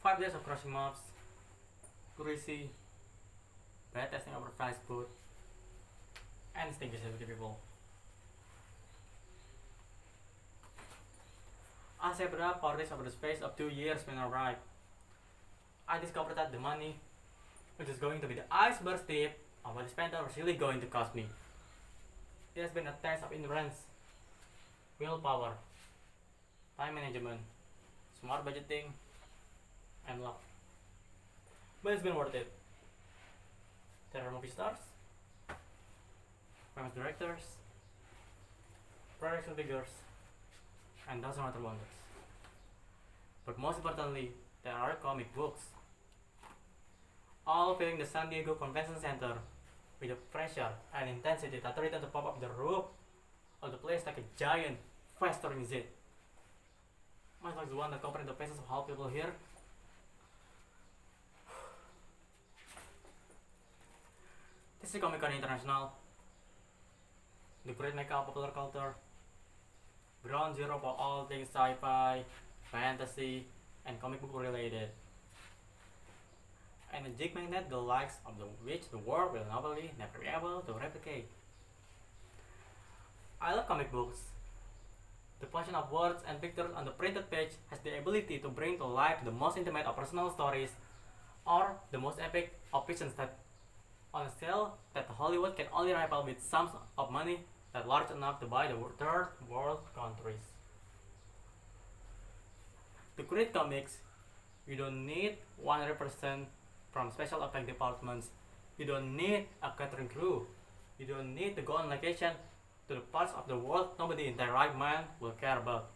5 days of crushing mobs, crazy, bad testing overpriced food, and stinky safety people. I saved up for this over the space of 2 years when I arrived. I discovered that the money, which is going to be the iceberg tip of what I spent was really going to cost me. It has been a test of endurance, willpower, time management, smart budgeting, and luck. But it's been worth it. There are movie stars, famous directors, production figures, and dozen other wonders. But most importantly, there are comic books. All filling the San Diego Convention Center with the pressure and intensity that threatened to pop up the roof of the place like a giant festering zit. Much like the one that covered the faces of all people here. This is Comic Con International, the great mecca of popular culture, ground zero for all things sci-fi, fantasy, and comic book related, and a geek magnet the likes of which the world will probably never be able to replicate. I love comic books. The function of words and pictures on the printed page has the ability to bring to life the most intimate of personal stories or the most epic of visions that on a scale that Hollywood can only rival with sums of money that large enough to buy the third world countries. To create comics, you don't need 100% from special effect departments. You don't need a catering crew. You don't need to go on location to the parts of the world nobody in their right mind will care about.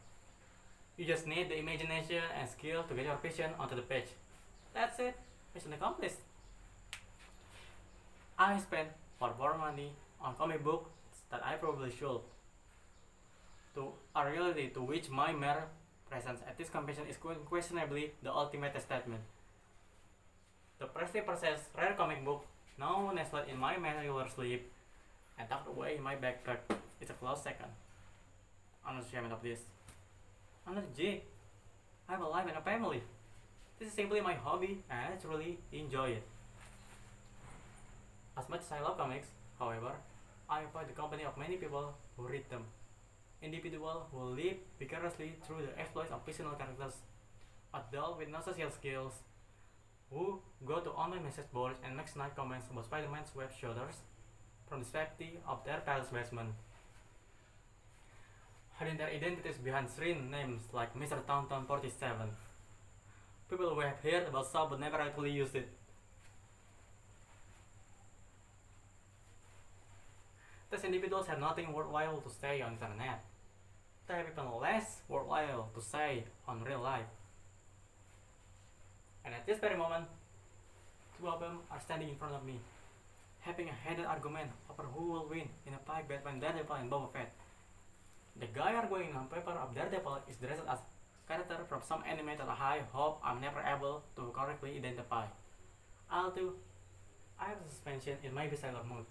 You just need the imagination and skill to get your vision onto the page. That's it. Mission accomplished. I spent far more money on comic books that I probably should. To a reality to which my mere presence at this convention is unquestionably the ultimate statement. The previously purchased rare comic book, now nestled in my manual sleeve and tucked away in my backpack, is a close second. I'm not ashamed of this. I'm not a geek. I have a life and a family. This is simply my hobby and I truly enjoy it. As much as I love comics, however, I avoid the company of many people who read them. Individuals who live vicariously through the exploits of fictional characters, adults with no social skills, who go to online message boards and make snide comments about Spider-Man's web shoulders from the safety of their palace basement, hiding their identities behind screen names like Mr. Tauntaun 47. People who have heard about Saw but never actually used it. These individuals have nothing worthwhile to say on the internet. They have even less worthwhile to say on real life. And at this very moment, two of them are standing in front of me, having a heated argument over who will win in a fight between Daredevil and Boba Fett. The guy arguing on paper of Daredevil is dressed as a character from some anime that I hope I'm never able to correctly identify. Although, I have a suspension in my Sailor mood.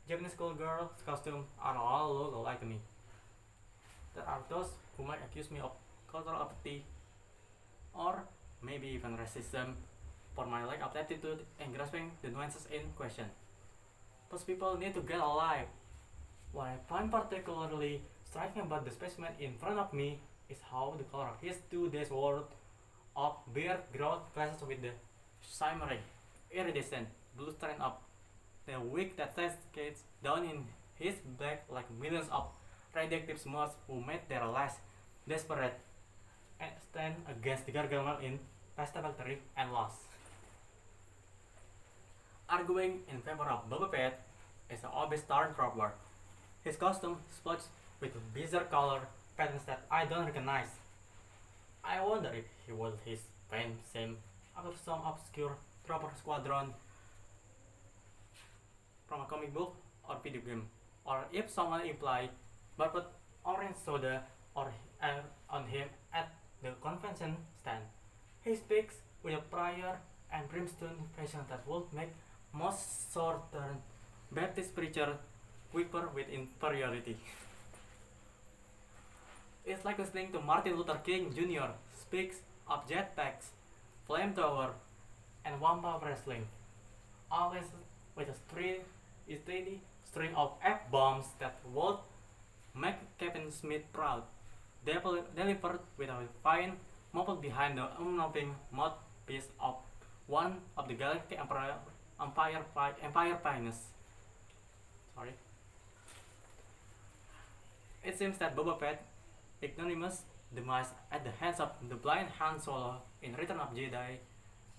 Japanese schoolgirls' costumes are all look alike to me. There are those who might accuse me of cultural apathy or maybe even racism for my lack of aptitude in grasping the nuances in question. Those people need to get alive. What I find particularly striking about the specimen in front of me is how the color of his 2 days worth of beard growth clashes with the shimmering, iridescent blue strand of the wig that cascades down in his back like millions of radioactive smurfs who made their last desperate stand against the Gargamel in Pasta Factory and lost. Arguing in favor of Boba Fett is an obvious Stormtrooper. His costume splotched with bizarre color patterns that I don't recognize. I wonder if he was his same after some obscure trooper squadron from a comic book or video game, or if someone implied but put orange soda or on him at the convention stand. He speaks with a fire and brimstone fashion that would make most Southern Baptist preacher whimper with inferiority. It's like listening to Martin Luther King Jr. speaks of jetpacks flamethrower, and Wampa wrestling, always with a steady string of F-bombs that would make Kevin Smith proud, delivered with a fine mumbled behind the unmoving mouthpiece of one of the Galactic Empire finest. Sorry. It seems that Boba Fett's ignominious demise at the hands of the blind Han Solo in Return of Jedi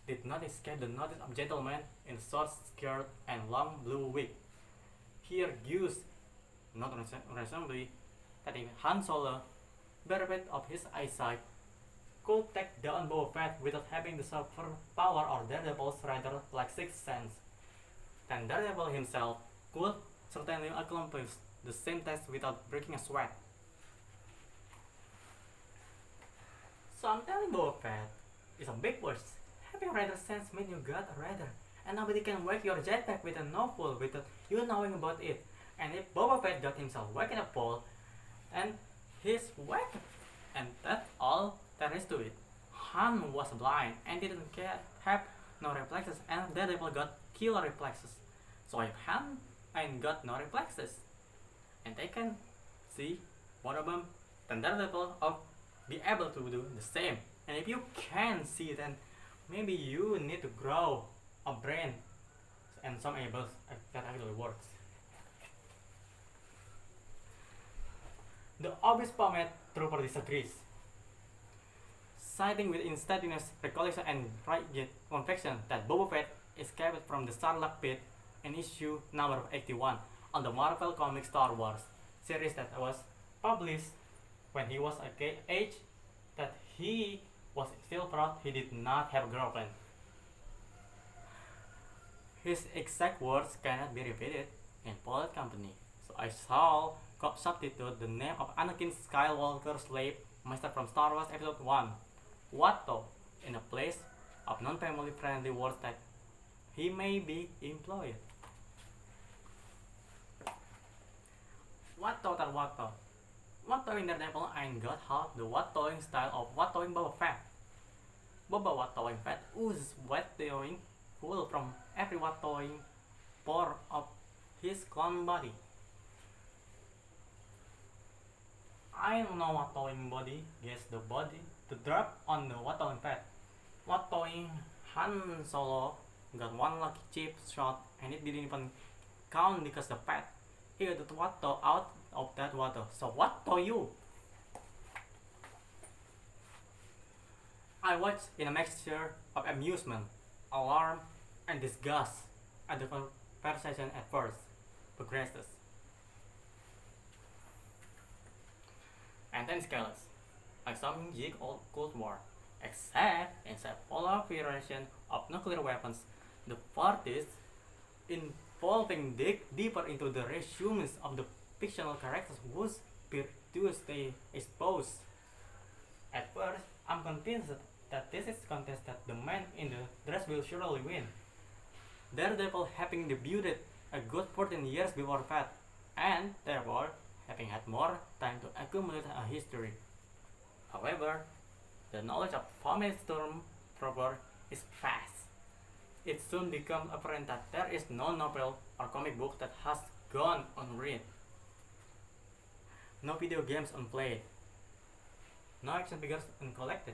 did not escape the notice of gentleman in short skirt and long blue wig. He argues, not reasonably, that if Han Solo, bereft of his eyesight, could take down Boba Fett without having the super power or Daredevil's rather like Sixth Sense, then Daredevil himself could certainly accomplish the same test without breaking a sweat. So I'm telling Boba Fett, it's a big words. Having radar sense means you got a radar, and nobody can wake your jetpack with a no-pull without you knowing about it. And if Boba Fett got himself whacked in a pole, and he's whacked, and that's all there is to it. Han was blind and didn't have no reflexes, and Daredevil got killer reflexes. So if Han ain't got no reflexes, and they can see one of them, then Daredevil will be able to do the same. And if you can see, then maybe you need to grow a brain and some able that actually works. The obvious pomade trooper disagrees, citing with instantaneous recollection and rigid conviction that Boba Fett escaped from the Sarlacc pit in issue number 81 on the Marvel Comics Star Wars series that was published when he was a age that he was still proud he did not have a girlfriend. His exact words cannot be repeated in polite company, so I shall substitute the name of Anakin Skywalker's slave master from Star Wars Episode 1, Watto, in a place of non-family friendly words that he may be employed. Watto or Watto? Watto in Daredevil ain't got half the Wattoing style of Wattoing Boba Fett. Boba Wattoing Fett oozes Wattoing full from every Wattoing pore of his clone body. I don't know Wattoing body gets the body to drop on the Wattoing Fett. Wattoing Han Solo got one lucky chip shot and it didn't even count because the Fett he got the Watto out of that water. So Watto you? I watched in a mixture of amusement, alarm, and disgust as the conversation at first progresses. And then scales, like some Geek old Cold War, except instead of proliferation of nuclear weapons, the parties involving deeper into the resumes of the fictional characters whose virtues they expose. At first, I'm convinced that this is a contest that the man in the dress will surely win. Daredevil having debuted a good 14 years before Fett, and therefore having had more time to accumulate a history. However, the knowledge of famous Stormtrooper is vast. It soon becomes apparent that there is no novel or comic book that has gone unread, no video games unplayed, no action figures uncollected,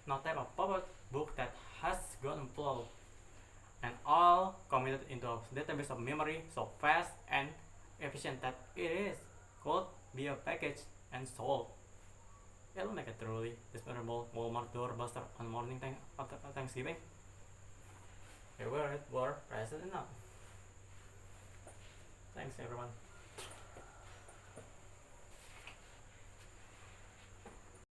no type of pop-up book that has gone unplugged, and all committed into a database of memory so fast and efficient that it could be a package and sold. It'll make a truly discoverable Walmart doorbuster on morning after Thanksgiving. Your word were present enough. Thanks everyone.